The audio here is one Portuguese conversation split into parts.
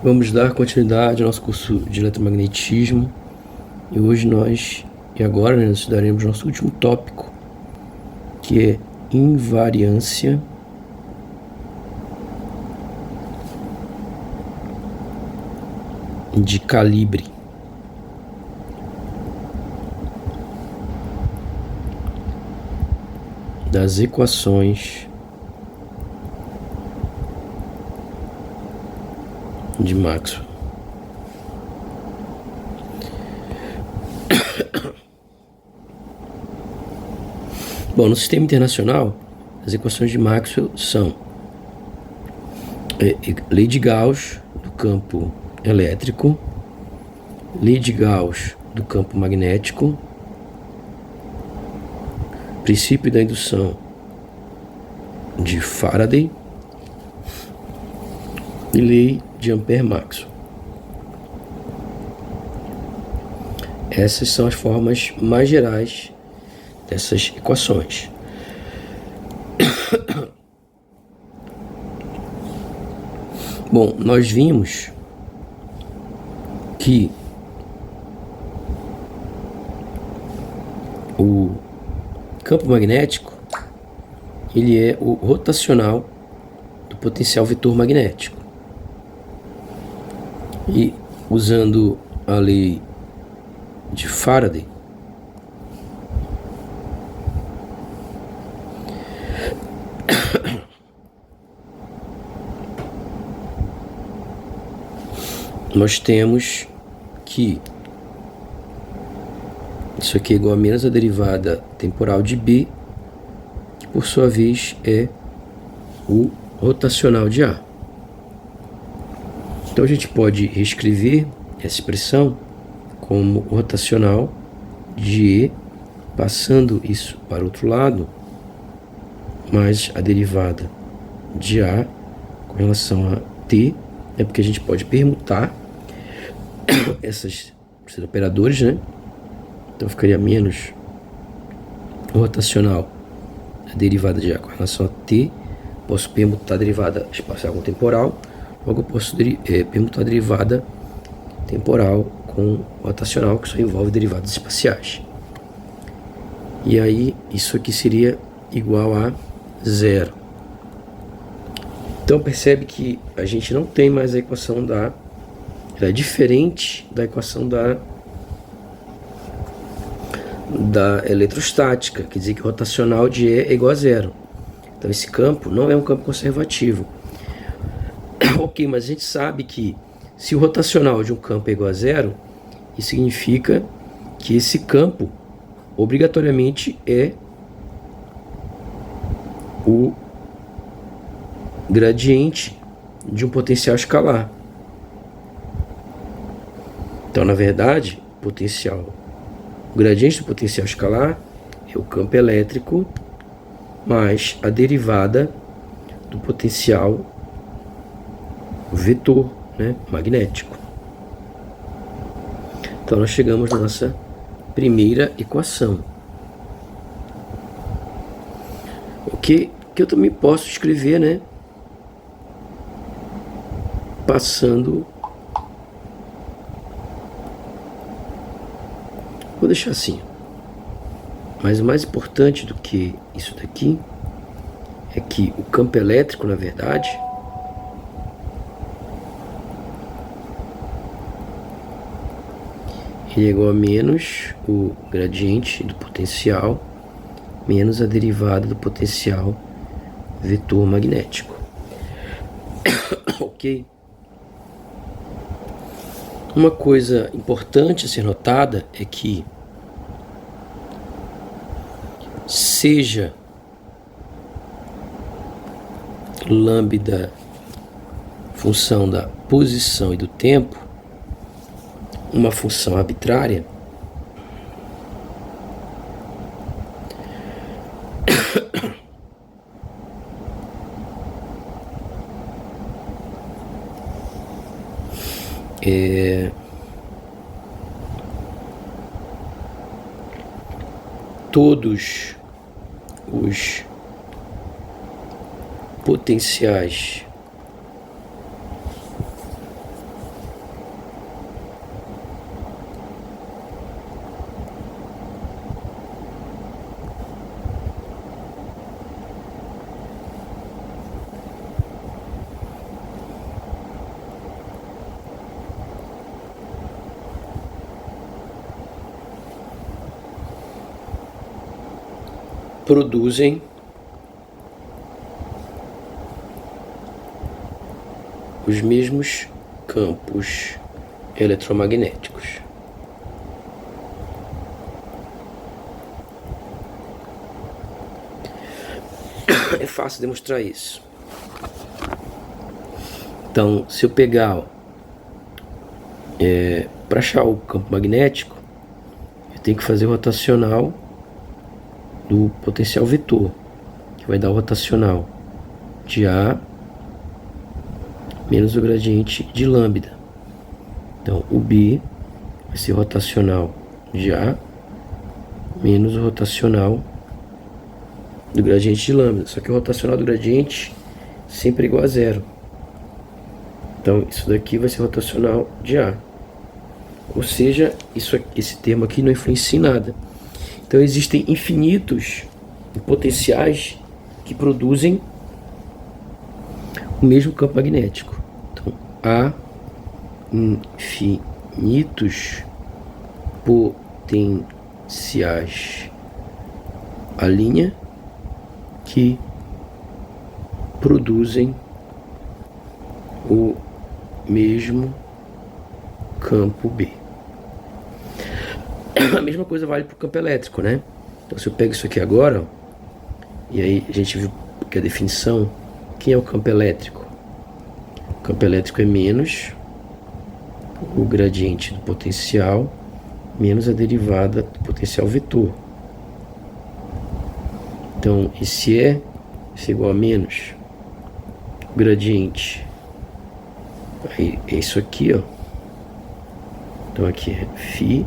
Vamos dar continuidade ao nosso curso de eletromagnetismo e hoje agora nós estudaremos nosso último tópico, que é invariância de calibre. Das equações de Maxwell. Bom, no sistema internacional, as equações de Maxwell são lei de Gauss do campo elétrico, lei de Gauss do campo magnético, princípio da indução de Faraday e lei de Ampère-Maxwell. Essas são as formas mais gerais dessas equações. Bom, nós vimos que o campo magnético ele é o rotacional do potencial vetor magnético. E usando a lei de Faraday, nós temos que isso aqui é igual a menos a derivada temporal de B, que por sua vez é o rotacional de A. Então a gente pode reescrever essa expressão como rotacional de E, passando isso para o outro lado, mais a derivada de A com relação a T, porque a gente pode permutar esses operadores, né? Então ficaria menos o rotacional, a derivada de A com relação a T. Posso permutar a derivada espacial com temporal, logo eu posso permutar a derivada temporal com o rotacional, que só envolve derivadas espaciais. E aí isso aqui seria igual a zero. Então percebe que a gente não tem mais a equação da... Ela é diferente da equação da eletrostática, quer dizer que o rotacional de E é igual a zero. Então esse campo não é um campo conservativo. Ok, mas a gente sabe que se o rotacional de um campo é igual a zero, isso significa que esse campo obrigatoriamente é o gradiente de um potencial escalar. Então, na verdade, o gradiente do potencial escalar é o campo elétrico mais a derivada do potencial vetor, né, magnético. Então, nós chegamos na nossa primeira equação. Que eu também posso escrever, né, passando... Vou deixar assim. Mas o mais importante do que isso daqui é que o campo elétrico, na verdade, ele é igual a menos o gradiente do potencial menos a derivada do potencial vetor magnético. Ok? Uma coisa importante a ser notada é que seja lambda função da posição e do tempo uma função arbitrária, todos os potenciais produzem os mesmos campos eletromagnéticos. É fácil demonstrar isso. Então, se eu pegar para achar o campo magnético, eu tenho que fazer o rotacional do potencial vetor, que vai dar o rotacional de A menos o gradiente de lambda. Então, o B vai ser rotacional de A menos o rotacional do gradiente de lambda. Só que o rotacional do gradiente sempre é igual a zero. Então, isso daqui vai ser rotacional de A. Ou seja, esse termo aqui não influencia em nada. Então, existem infinitos potenciais que produzem o mesmo campo magnético. Então, há infinitos potenciais à linha que produzem o mesmo campo B. A mesma coisa vale para o campo elétrico, né? Então, se eu pego isso aqui agora, ó, e aí a gente viu que a definição, quem é o campo elétrico? O campo elétrico é menos o gradiente do potencial menos a derivada do potencial vetor. Então, esse é igual a menos o gradiente. Aí é isso aqui, ó. Então aqui é φ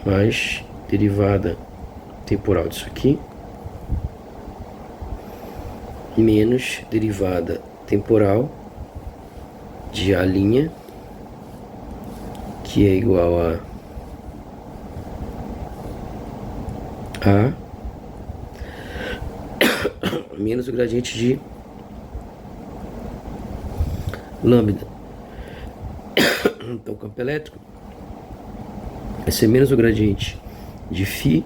mais derivada temporal disso aqui menos derivada temporal de A', que é igual a menos o gradiente de lambda. Então, o campo elétrico vai ser menos o gradiente de φ.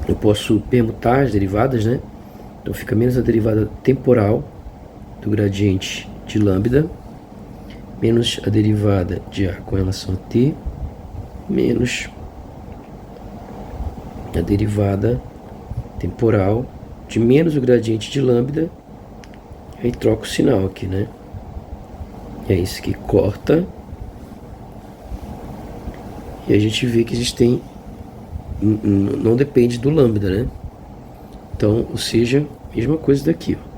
Eu posso permutar as derivadas, né? Então fica menos a derivada temporal do gradiente de lambda menos a derivada de A com relação a t menos a derivada temporal de menos o gradiente de lambda. Aí troco o sinal aqui, né? E é isso que corta. E a gente vê que existem, não depende do lambda, né? Então, ou seja, mesma coisa daqui, ó.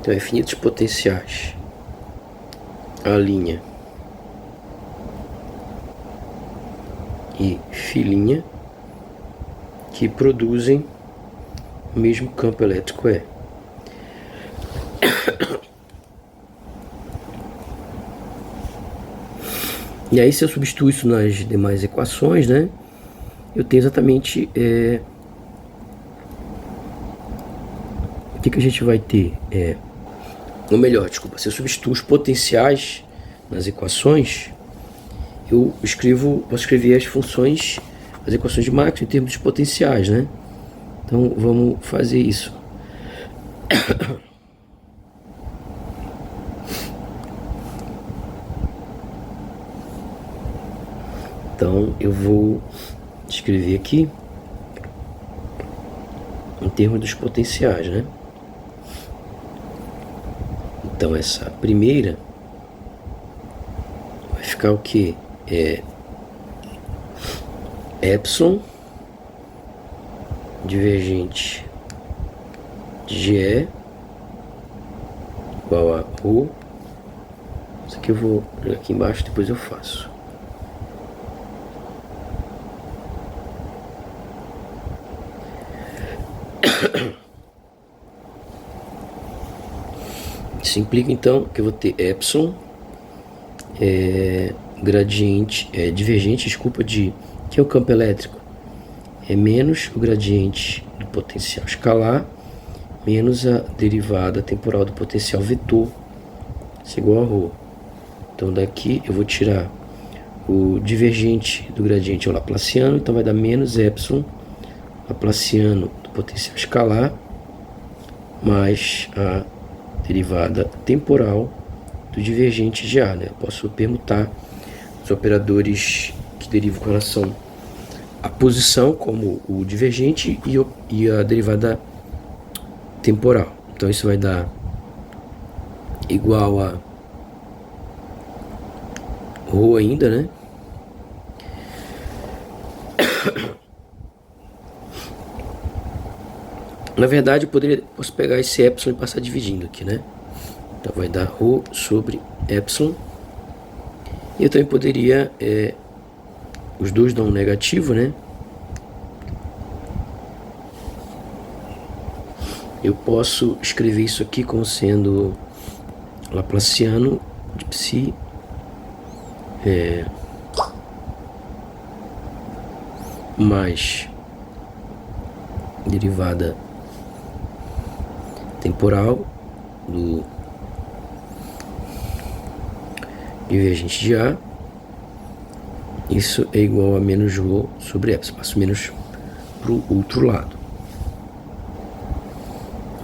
Então, infinitos potenciais a linha e φ' que produzem o mesmo campo elétrico E. E aí, se eu substituir isso nas demais equações, né, eu tenho exatamente o que a gente vai ter? Ou melhor, desculpa, se eu substituo os potenciais nas equações, eu posso escrever as funções, as equações de Maxwell em termos de potenciais, né? Então vamos fazer isso. Então eu vou escrever aqui em termos dos potenciais, né? Então essa primeira vai ficar o que? Epsilon divergente de GE igual a ρ. Isso aqui eu vou olhar aqui embaixo, depois eu faço. Isso implica então que eu vou ter epsilon gradiente, divergente, desculpa, que é o campo elétrico, é menos o gradiente do potencial escalar, menos a derivada temporal do potencial vetor, isso é igual a ρ. Então daqui eu vou tirar o divergente do gradiente, é o laplaciano, então vai dar menos epsilon laplaciano do potencial escalar, mais a derivada temporal do divergente de A, né? Eu posso permutar os operadores que derivam com relação à posição, como o divergente e a derivada temporal. Então isso vai dar igual a ρ ainda, né? Na verdade, posso pegar esse epsilon e passar dividindo aqui, né? Então vai dar ρ sobre epsilon. E eu também poderia, os dois dão um negativo, né? Eu posso escrever isso aqui como sendo laplaciano de psi mais derivada temporal do divergente de A. Isso é igual a menos ρ sobre epsilon. Passo menos para o outro lado.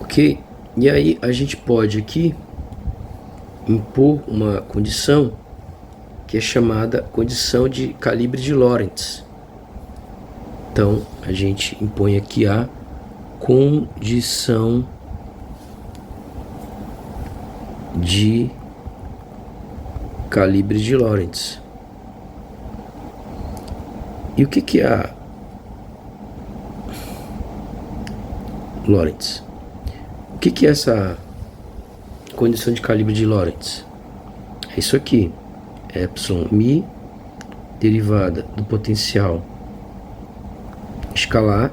Ok? E aí a gente pode aqui impor uma condição que é chamada condição de calibre de Lorentz. Então a gente impõe aqui a condição de calibre de Lorentz. E o que é a Lorentz? O que é essa condição de calibre de Lorentz? É isso aqui, epsilon mi derivada do potencial escalar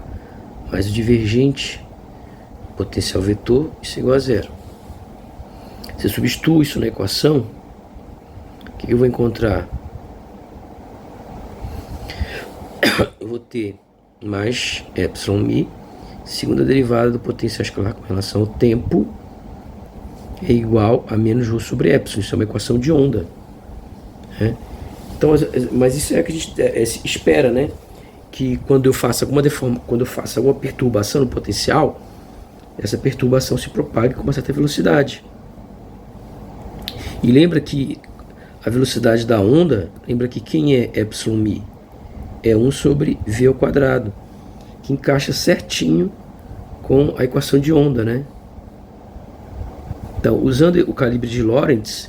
mais o divergente potencial vetor, isso é igual a zero. Se eu substituo isso na equação, o que eu vou encontrar? Eu vou ter mais epsilon mi, segunda derivada do potencial escalar com relação ao tempo, é igual a menos ρ sobre epsilon. Isso é uma equação de onda, né? Então, mas isso é que a gente espera, né? Que quando eu faço alguma perturbação no potencial, essa perturbação se propague com uma certa velocidade. E lembra que a velocidade da onda, lembra que quem é epsilon mi? É 1 sobre v ao quadrado, que encaixa certinho com a equação de onda, né? Então, usando o calibre de Lorentz,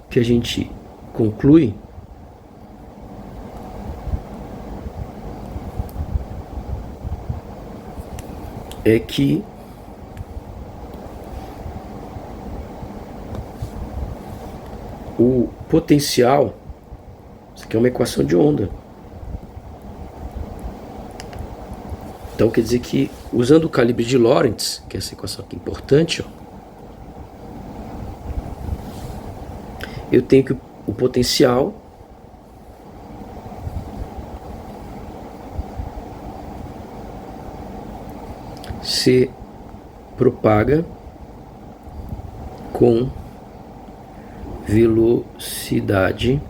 que a gente conclui é que o potencial, isso aqui é uma equação de onda. Então quer dizer que usando o calibre de Lorentz, que é essa equação aqui importante, ó, eu tenho que o potencial se propaga com velocidade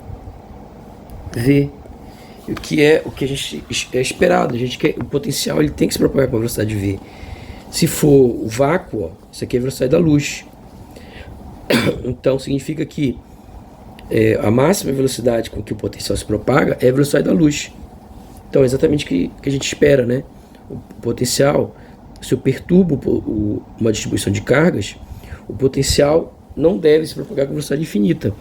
v. O que a gente é esperado. A gente quer, o potencial ele tem que se propagar com a velocidade v. Se for o vácuo, ó, isso aqui é a velocidade da luz. Então significa que a máxima velocidade com que o potencial se propaga é a velocidade da luz. Então é exatamente o que a gente espera, né? O potencial, se eu perturbo uma distribuição de cargas, o potencial não deve se propagar com velocidade infinita.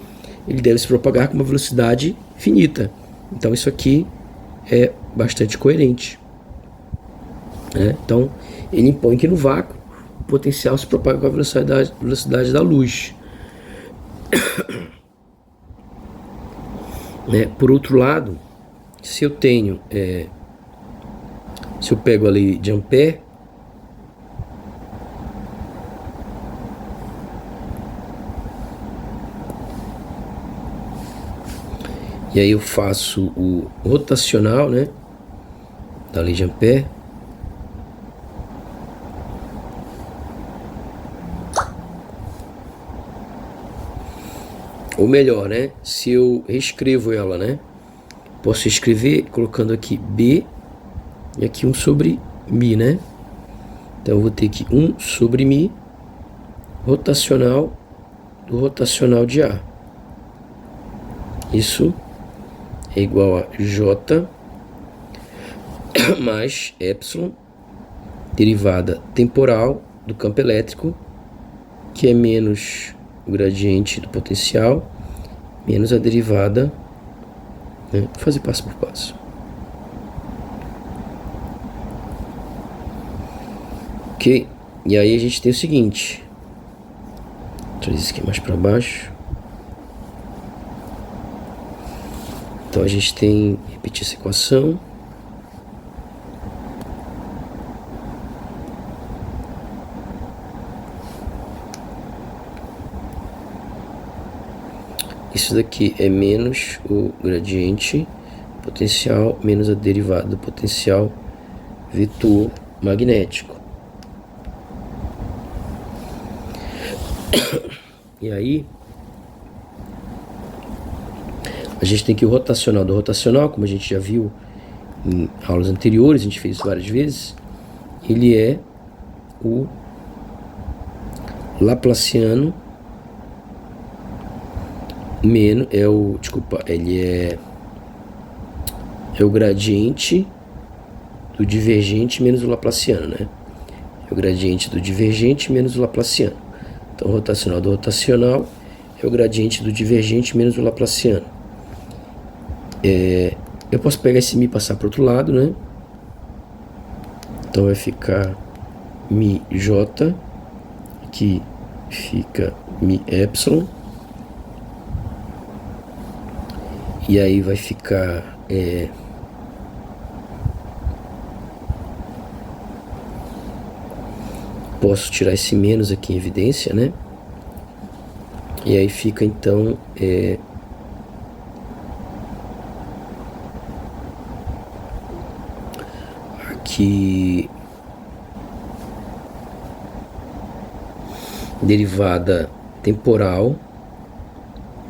Ele deve se propagar com uma velocidade finita. Então isso aqui é bastante coerente, né? Então ele impõe que no vácuo o potencial se propaga com a velocidade da luz. Né? Por outro lado, se eu tenho se eu pego a lei de Ampère, E aí eu faço o rotacional, né, da lei de Ampère. Ou melhor, né, se eu reescrevo ela, né, posso escrever colocando aqui B e aqui 1 sobre Mi, né? Então eu vou ter que 1 sobre Mi rotacional do rotacional de A. Isso é igual a J mais epsilon, derivada temporal do campo elétrico, que é menos o gradiente do potencial, menos a derivada, né? Vou fazer passo por passo. Ok? E aí a gente tem o seguinte. Vou trazer isso aqui mais para baixo. Então a gente tem, repetir essa equação. Isso daqui é menos o gradiente potencial menos a derivada do potencial vetor magnético. E aí a gente tem que o rotacional do rotacional, como a gente já viu em aulas anteriores, a gente fez isso várias vezes, ele é o Laplaciano menos, ele é o gradiente do divergente menos o Laplaciano, né? É o gradiente do divergente menos o Laplaciano. Então, o rotacional do rotacional é o gradiente do divergente menos o Laplaciano. Eu posso pegar esse Mi e passar para o outro lado, né? Então, vai ficar Mi J, aqui fica Mi Epsilon. E aí vai ficar posso tirar esse menos aqui em evidência, né? E aí fica então aqui derivada temporal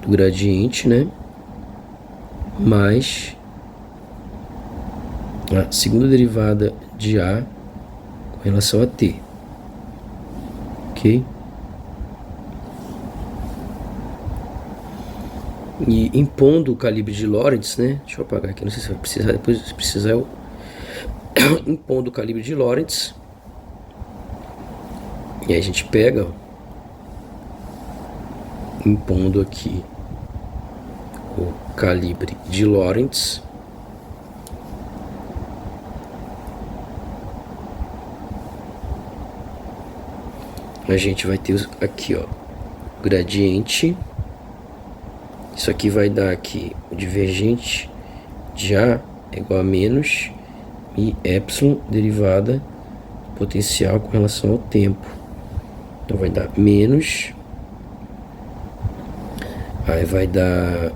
do gradiente, né? Mais a segunda derivada de A com relação a T. Ok? E impondo o calibre de Lorentz, né? Deixa eu apagar aqui, não sei se vai precisar, depois se precisar eu impondo o calibre de Lorentz. E aí a gente pega, impondo aqui o calibre de Lorentz, a gente vai ter aqui, ó, gradiente. Isso aqui vai dar aqui o divergente de A é igual a menos Mi epsilon derivada potencial com relação ao tempo. Então vai dar menos, aí vai dar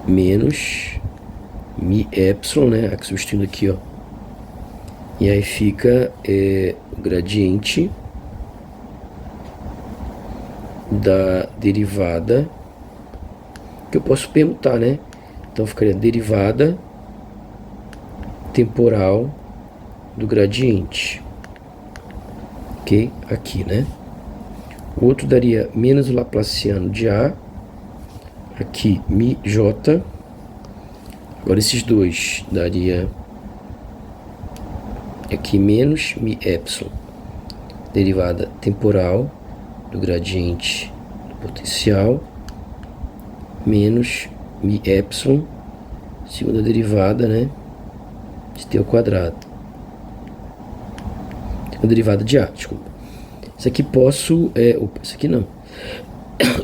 menos Mi epsilon, né? Aqui substituindo aqui, ó. E aí fica o gradiente da derivada, que eu posso permutar, né? Então ficaria derivada temporal do gradiente. Ok? Aqui, né? O outro daria menos o Laplaciano de A. Aqui, Mi J. Agora esses dois daria aqui menos Mi epsilon, derivada temporal do gradiente do potencial, menos Mi epsilon, segunda derivada, né, de T ao quadrado. Segunda derivada de A, desculpa. Isso aqui posso, isso aqui não.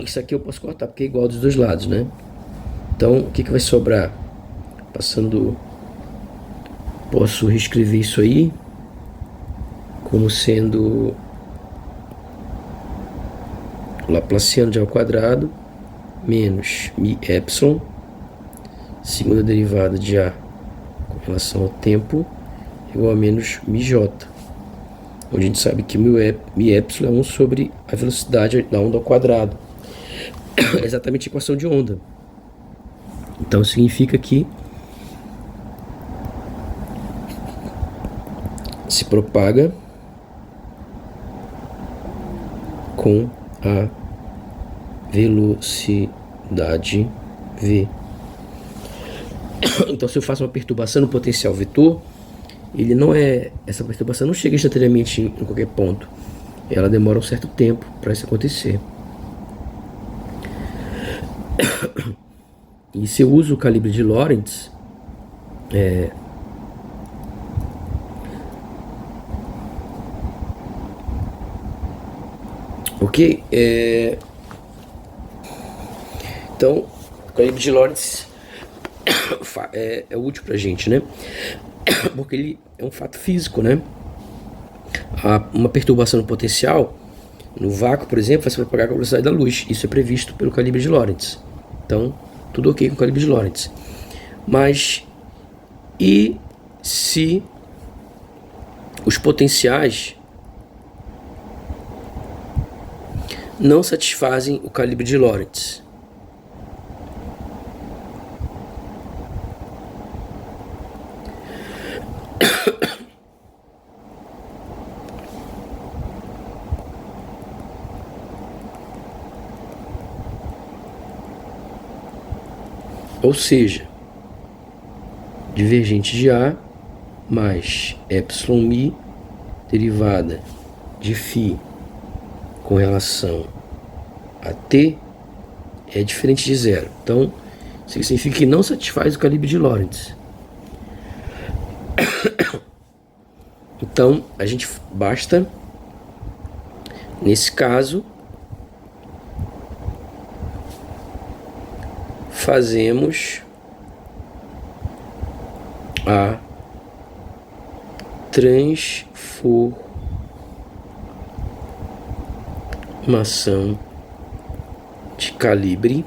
Isso aqui eu posso cortar, porque é igual dos dois lados, né? Então, o que vai sobrar? Posso reescrever isso aí como sendo o Laplaciano de A ao quadrado menos mi epsilon, segunda derivada de A com relação ao tempo, igual a menos mi j, onde a gente sabe que mi epsilon é 1 sobre a velocidade da onda ao quadrado. É exatamente a equação de onda. Então significa que se propaga com a velocidade v. Então, se eu faço uma perturbação no potencial vetor, essa perturbação não chega instantaneamente em qualquer ponto. Ela demora um certo tempo para isso acontecer. E se eu uso o calibre de Lorentz, ok? Então, o calibre de Lorentz é útil pra gente, né? Porque ele é um fato físico, né? Uma perturbação no potencial, no vácuo, por exemplo, vai se propagar com a velocidade da luz. Isso é previsto pelo calibre de Lorentz. Então, tudo ok com o calibre de Lorentz. Mas, e se os potenciais não satisfazem o calibre de Lorentz? Ou seja, divergente de A mais epsilon mi derivada de φ com relação a t é diferente de zero. Então, isso significa que não satisfaz o calibre de Lorentz. Então, a gente basta, nesse caso, fazemos a transformação de calibre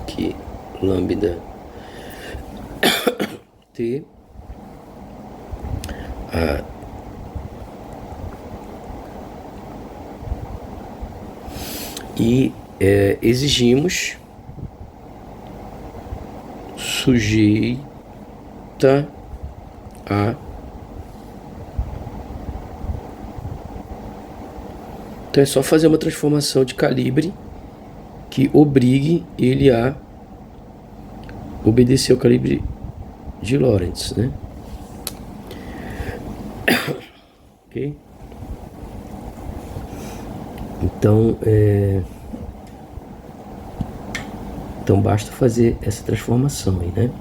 que lambda t e exigimos sujeita a então é só fazer uma transformação de calibre que obrigue ele a obedecer ao calibre de Lorentz, né? Ok? Então, então basta fazer essa transformação aí, né?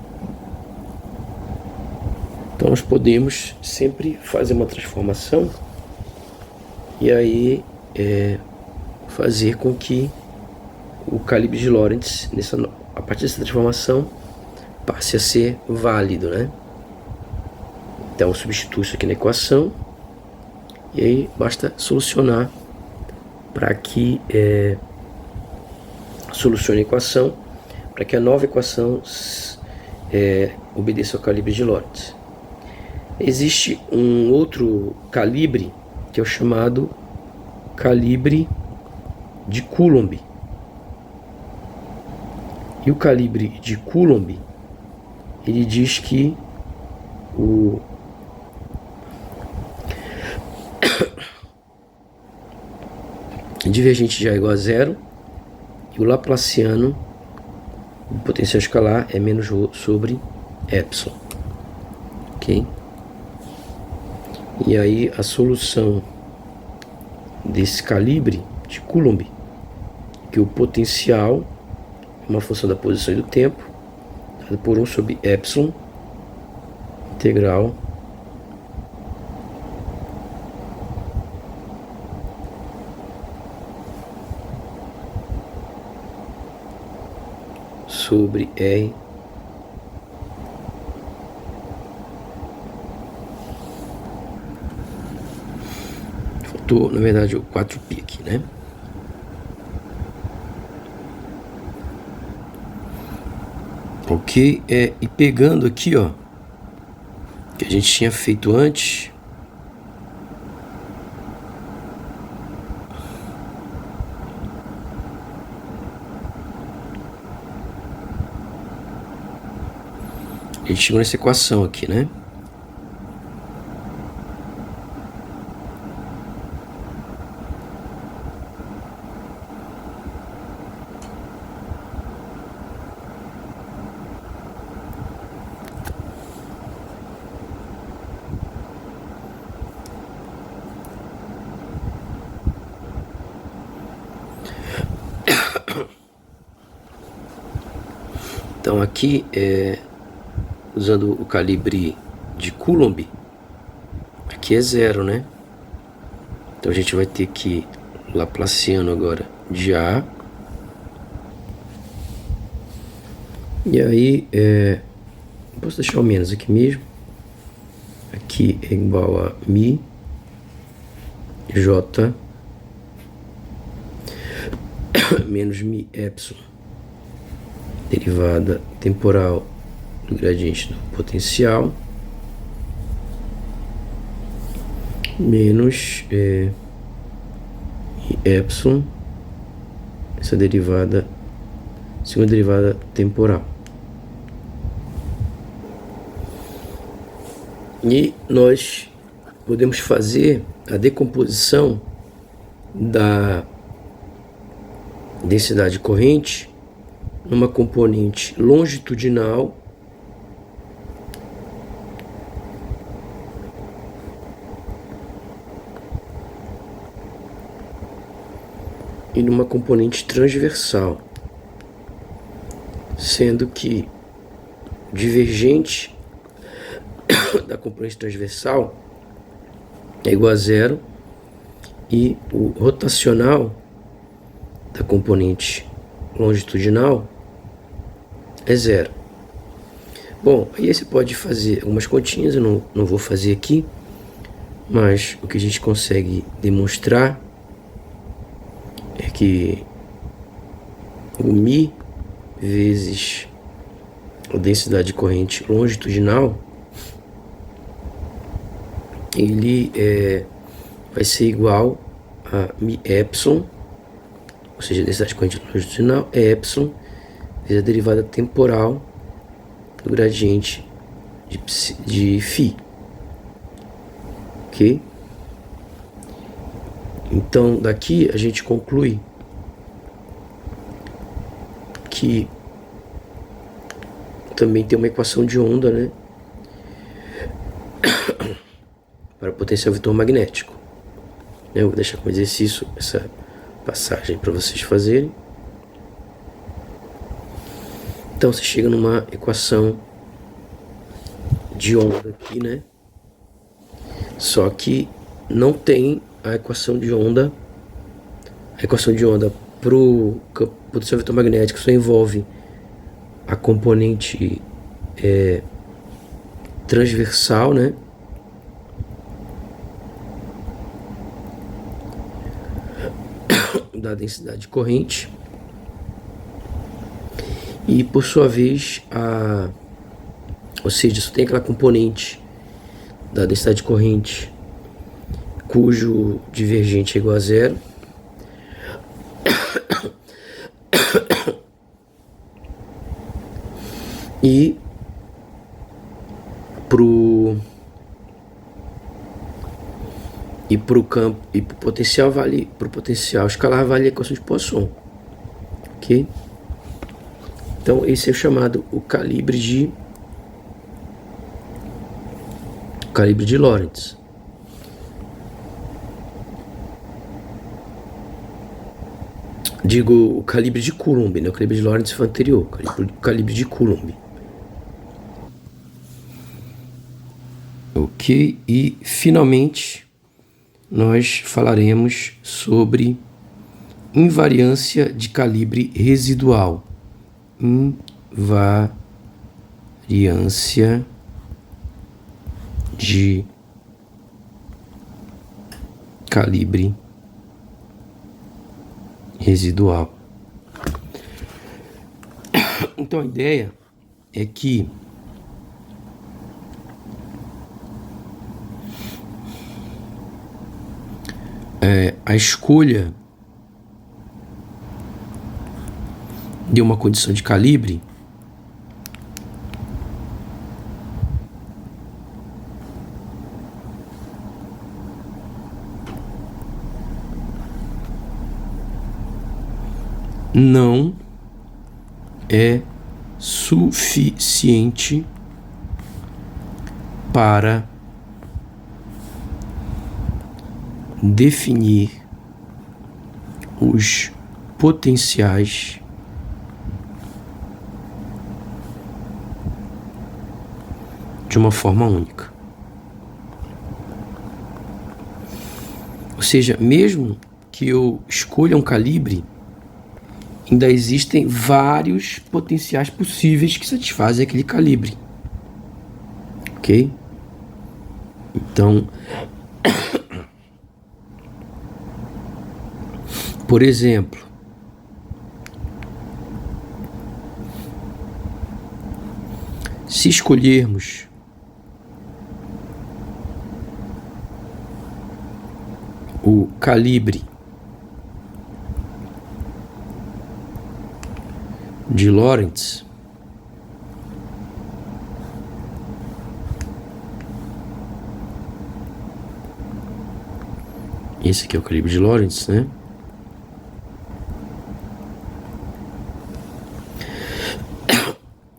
Então nós podemos sempre fazer uma transformação e aí fazer com que o calibre de Lorentz, a partir dessa transformação, passe a ser válido, né? Então eu substituo isso aqui na equação e aí basta solucionar para que solucione a equação, para que a nova equação obedeça ao calibre de Lorentz. Existe um outro calibre que é o chamado calibre de Coulomb. E o calibre de Coulomb, ele diz que o divergente de A igual a zero e o Laplaciano do potencial escalar é menos ρ sobre epsilon. Ok? E aí a solução desse calibre de Coulomb, que o potencial é uma função da posição e do tempo, dado por 1 sobre epsilon integral sobre R faltou, na verdade, o 4π aqui, né? Ok, e pegando aqui, ó, que a gente tinha feito antes, a gente chegou nessa equação aqui, né? Então aqui, usando o calibre de Coulomb, aqui é 0, né? Então a gente vai ter que Laplaciano agora de A. E aí, posso deixar o menos aqui mesmo. Aqui é igual a mi J menos mi epsilon, derivada temporal do gradiente do potencial, menos epsilon, essa derivada, segunda derivada temporal. E nós podemos fazer a decomposição da densidade corrente numa componente longitudinal e numa componente transversal, sendo que o divergente da componente transversal é igual a 0 e o rotacional da componente longitudinal é 0. Bom, aí você pode fazer algumas continhas, eu não vou fazer aqui, mas o que a gente consegue demonstrar é que o mi vezes a densidade de corrente longitudinal, ele vai ser igual a mi epsilon, ou seja, a densidade de corrente longitudinal é epsilon vezes a derivada temporal do gradiente de φ. Ok? Então, daqui a gente conclui que também tem uma equação de onda, né, para potencial vetor magnético. Eu vou deixar como exercício essa passagem para vocês fazerem. Então você chega numa equação de onda aqui, né? Só que não tem a equação de onda. A equação de onda para o potencial vetor magnético só envolve a componente transversal, né? Da densidade de corrente. E por sua vez, ou seja, só tem aquela componente da densidade de corrente cujo divergente é igual a 0. E pro campo e pro potencial vale, pro potencial escalar vale a equação de Poisson, ok? Então esse é o chamado o calibre de Lorentz. Digo o calibre de Coulomb, né? O calibre de Lorentz foi anterior, o calibre de Coulomb. Ok, e finalmente nós falaremos sobre invariância de calibre residual. Invariância de calibre residual. Então a ideia é que a escolha de uma condição de calibre não é suficiente para definir os potenciais de uma forma única. Ou seja, mesmo que eu escolha um calibre, ainda existem vários potenciais possíveis que satisfazem aquele calibre. Ok? Então, por exemplo, se escolhermos o calibre de Lorentz, esse aqui é o calibre de Lorentz, né?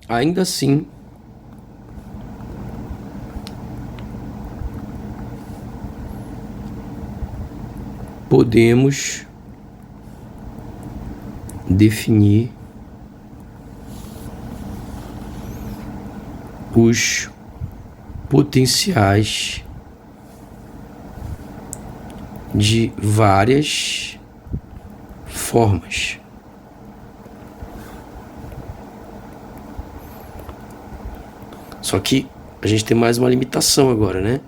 Ainda assim, podemos definir os potenciais de várias formas. Só que a gente tem mais uma limitação agora, né?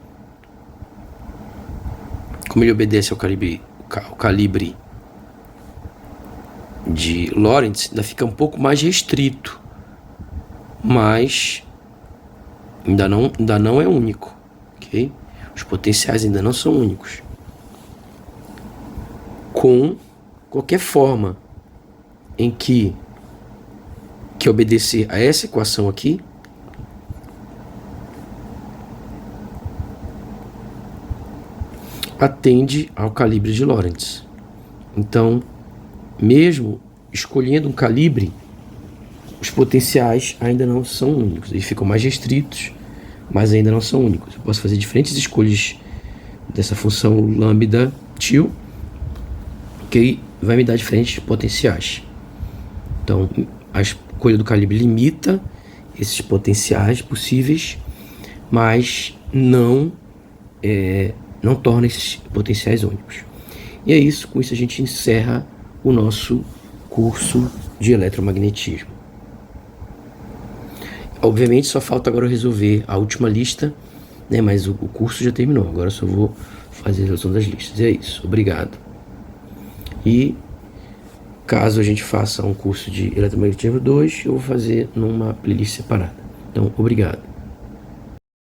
Como ele obedece ao calibre de Lorentz, ainda fica um pouco mais restrito, mas ainda não é único, ok? Os potenciais ainda não são únicos. Com qualquer forma em que obedecer a essa equação aqui, atende ao calibre de Lorentz. Então, mesmo escolhendo um calibre, os potenciais ainda não são únicos. Eles ficam mais restritos, mas ainda não são únicos. Eu posso fazer diferentes escolhas dessa função lambda til, que vai me dar diferentes potenciais. Então, a escolha do calibre limita esses potenciais possíveis, mas não torna esses potenciais únicos. E é isso, com isso a gente encerra o nosso curso de eletromagnetismo. Obviamente só falta agora resolver a última lista, né? Mas o curso já terminou, agora eu só vou fazer a resolução das listas. E é isso, obrigado. E caso a gente faça um curso de eletromagnetismo 2, eu vou fazer numa playlist separada. Então, obrigado.